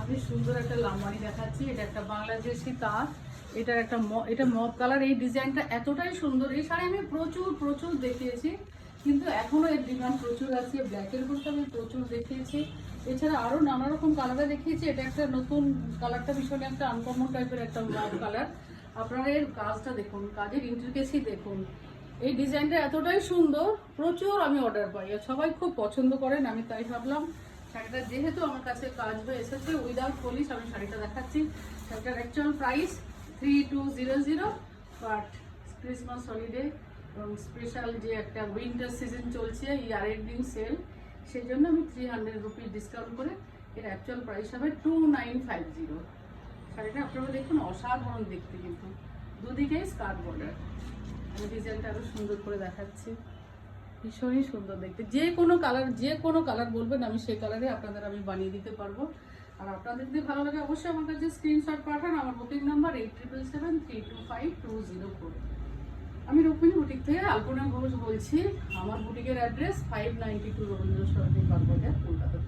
আমি সুন্দর একটা লামবানি দেখাচ্ছি। এটা একটা বাংলাদেশি তাঁত। এটার একটা এটা মভ কালার। এই ডিজাইনটা এতটাই সুন্দর। এই শাড়ি আমি প্রচুর প্রচুর দেখিয়েছি, কিন্তু এখনও এর ডিমান্ড প্রচুর আছে। ব্ল্যাকের উপর আমি প্রচুর দেখিয়েছি, এছাড়া আরও নানা রকম কালারে দেখিয়েছি। এটা একটা নতুন কালারটা, ভীষণ একটা আনকমন টাইপের একটা মভ কালার। আপনারা এর কাজটা দেখুন, কাজের ইন্ট্রিকেসি দেখুন। এই ডিজাইনটা এতটাই সুন্দর, প্রচুর আমি অর্ডার পাই আর সবাই খুব পছন্দ করেন। আমি তাই ভাবলাম শাড়িটা যেহেতু আমার কাছে কাজ হয়ে এসেছে উইদাউট পলিশ, আমি শাড়িটা দেখাচ্ছি। শাড়িটার actual price 3200, but Christmas holiday এবং স্পেশাল যে একটা উইন্টার সিজন চলছে, ইয়ার এন্ডিং সেল, সেই জন্য আমি 300 রুপিস ডিসকাউন্ট করে এর অ্যাকচুয়াল প্রাইস হবে 2950। শাড়িটা আপনারা দেখুন, অসাধারণ দেখতে, কিন্তু দুদিকেই স্কার্ট বর্ডার। আমি ডিজাইনটা আরও সুন্দর করে দেখাচ্ছি, ভীষণই সুন্দর দেখতে। যে কোনো কালার বলবেন, আমি সেই কালারে আপনাদের আমি বানিয়ে দিতে পারবো। আর আপনাদের যদি ভালো লাগে অবশ্যই আমার কাছে স্ক্রিনশট পাঠান। আমার বুকিং নাম্বার 87773204। আমি রুক্মিণী বুটিক থেকে আলপনা ঘোষ বলছি। আমার বুটিকের অ্যাড্রেস 592 রবীন্দ্র সরণি, বাগবাজার, কলকাতা।